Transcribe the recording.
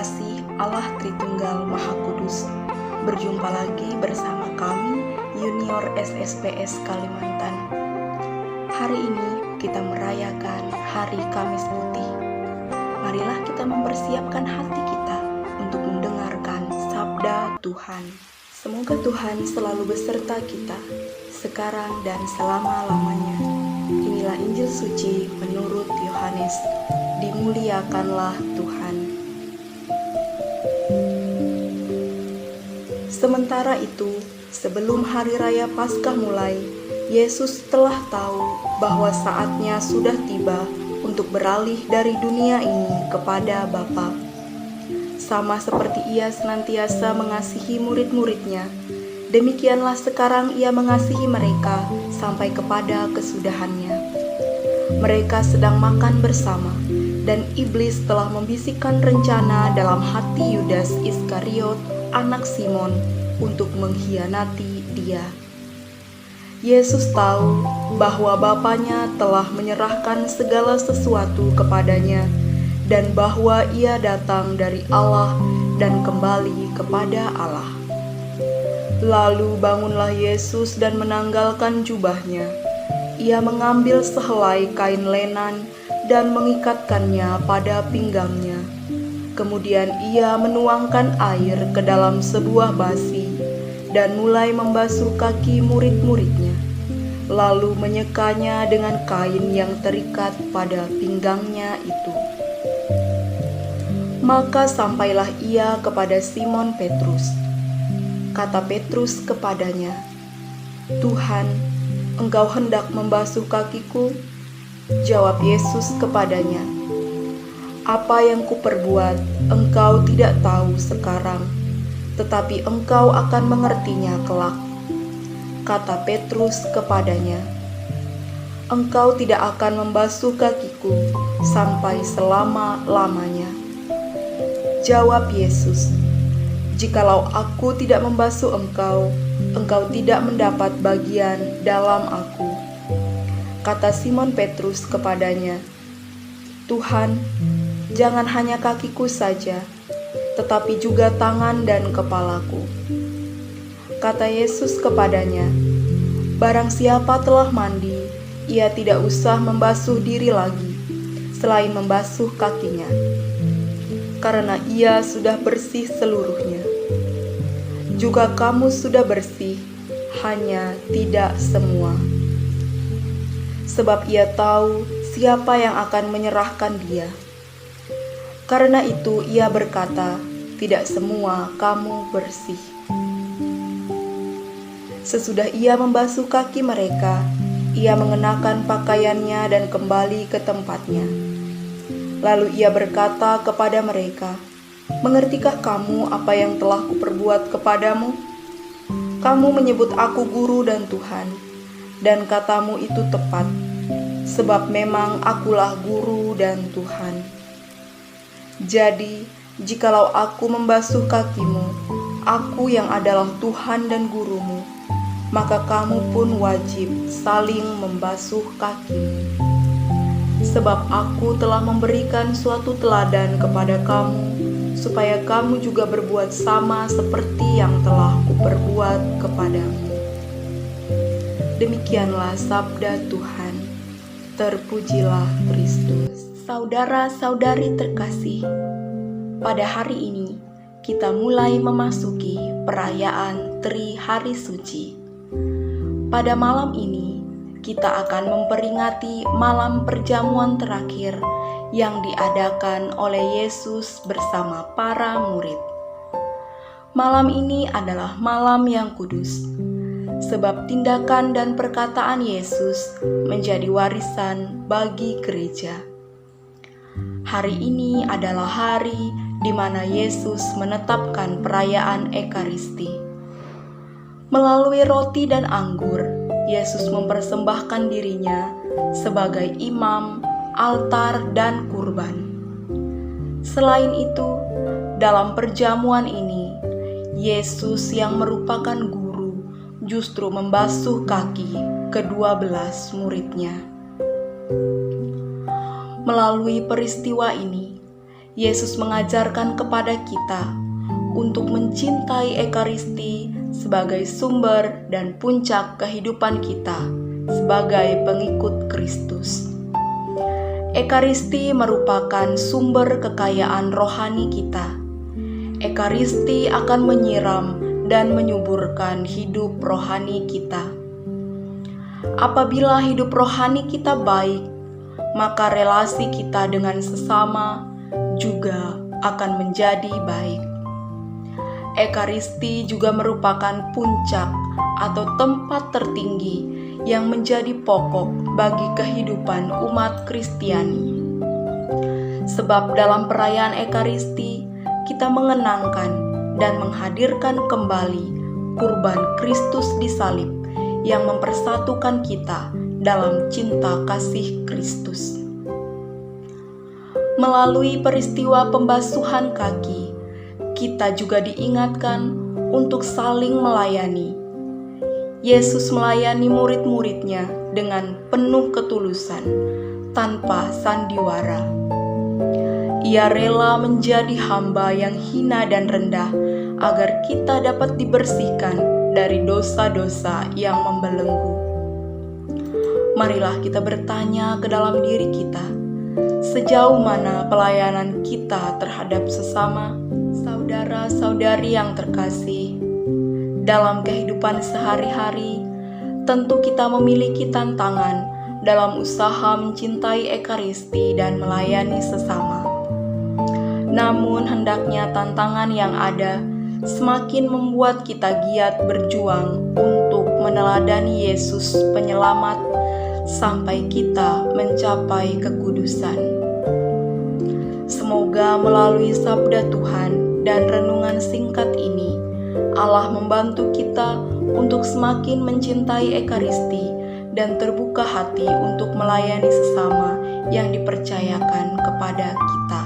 kasih Allah Tritunggal Maha Kudus, berjumpa lagi bersama kami Junior SSPS Kalimantan. Hari ini kita merayakan Hari Kamis Putih. Marilah kita mempersiapkan hati kita untuk mendengarkan sabda Tuhan. Semoga Tuhan selalu beserta kita, sekarang dan selama-lamanya. Inilah Injil suci menurut Yohanes. Dimuliakanlah Tuhan. Sementara itu, sebelum hari raya Paskah mulai, Yesus telah tahu bahwa saatnya sudah tiba untuk beralih dari dunia ini kepada Bapa. Sama seperti Ia senantiasa mengasihi murid-muridnya, demikianlah sekarang Ia mengasihi mereka sampai kepada kesudahannya. Mereka sedang makan bersama, dan iblis telah membisikkan rencana dalam hati Yudas Iskariot, anak Simon, untuk mengkhianati Dia. Yesus tahu bahwa Bapanya telah menyerahkan segala sesuatu kepadanya, dan bahwa Ia datang dari Allah dan kembali kepada Allah. Lalu bangunlah Yesus dan menanggalkan jubahnya. Ia mengambil sehelai kain lenan dan mengikatkannya pada pinggangnya. Kemudian ia menuangkan air ke dalam sebuah basi dan mulai membasuh kaki murid-muridnya, lalu menyekanya dengan kain yang terikat pada pinggangnya itu. Maka sampailah ia kepada Simon Petrus. Kata Petrus kepadanya, "Tuhan, Engkau hendak membasuh kakiku?" Jawab Yesus kepadanya, "Apa yang kuperbuat engkau tidak tahu sekarang, tetapi engkau akan mengertinya kelak." Kata Petrus kepadanya, "Engkau tidak akan membasuh kakiku sampai selama-lamanya." Jawab Yesus, "Jikalau aku tidak membasuh engkau, engkau tidak mendapat bagian dalam aku." Kata Simon Petrus kepadanya, "Tuhan, jangan hanya kakiku saja, tetapi juga tangan dan kepalaku." Kata Yesus kepadanya, "Barang siapa telah mandi, ia tidak usah membasuh diri lagi, selain membasuh kakinya, karena ia sudah bersih seluruhnya. Juga kamu sudah bersih, hanya tidak semua." Sebab ia tahu siapa yang akan menyerahkan dia. Karena itu ia berkata, "Tidak semua kamu bersih." Sesudah ia membasuh kaki mereka, ia mengenakan pakaiannya dan kembali ke tempatnya. Lalu ia berkata kepada mereka, "Mengertikah kamu apa yang telah kuperbuat kepadamu? Kamu menyebut aku guru dan Tuhan, dan katamu itu tepat, sebab memang akulah guru dan Tuhan. Jadi, jikalau aku membasuh kakimu, aku yang adalah Tuhan dan gurumu, maka kamu pun wajib saling membasuh kakimu. Sebab aku telah memberikan suatu teladan kepada kamu, supaya kamu juga berbuat sama seperti yang telah kuperbuat kepadamu." Demikianlah sabda Tuhan. Terpujilah Kristus. Saudara-saudari terkasih, pada hari ini kita mulai memasuki perayaan Tri Hari Suci. Pada malam ini kita akan memperingati malam perjamuan terakhir yang diadakan oleh Yesus bersama para murid. Malam ini adalah malam yang kudus, sebab tindakan dan perkataan Yesus menjadi warisan bagi gereja. Hari ini adalah hari di mana Yesus menetapkan perayaan Ekaristi. Melalui roti dan anggur, Yesus mempersembahkan dirinya sebagai imam, altar, dan kurban. Selain itu, dalam perjamuan ini, Yesus yang merupakan guru justru membasuh kaki ke-12 muridnya. Melalui peristiwa ini, Yesus mengajarkan kepada kita untuk mencintai Ekaristi sebagai sumber dan puncak kehidupan kita sebagai pengikut Kristus. Ekaristi merupakan sumber kekayaan rohani kita. Ekaristi akan menyiram dan menyuburkan hidup rohani kita. Apabila hidup rohani kita baik, maka relasi kita dengan sesama juga akan menjadi baik. Ekaristi juga merupakan puncak atau tempat tertinggi yang menjadi pokok bagi kehidupan umat Kristiani. Sebab dalam perayaan Ekaristi, kita mengenangkan dan menghadirkan kembali kurban Kristus di salib yang mempersatukan kita dalam cinta kasih Kristus. Melalui peristiwa pembasuhan kaki, kita juga diingatkan untuk saling melayani. Yesus melayani murid-muridnya dengan penuh ketulusan, tanpa sandiwara. Ia rela menjadi hamba yang hina dan rendah, agar kita dapat dibersihkan dari dosa-dosa yang membelenggu. Marilah kita bertanya ke dalam diri kita, sejauh mana pelayanan kita terhadap sesama, saudara-saudari yang terkasih. Dalam kehidupan sehari-hari, tentu kita memiliki tantangan dalam usaha mencintai Ekaristi dan melayani sesama. Namun hendaknya tantangan yang ada semakin membuat kita giat berjuang untuk meneladani Yesus Penyelamat sampai kita mencapai kekudusan. Semoga melalui sabda Tuhan dan renungan singkat ini, Allah membantu kita untuk semakin mencintai Ekaristi dan terbuka hati untuk melayani sesama yang dipercayakan kepada kita.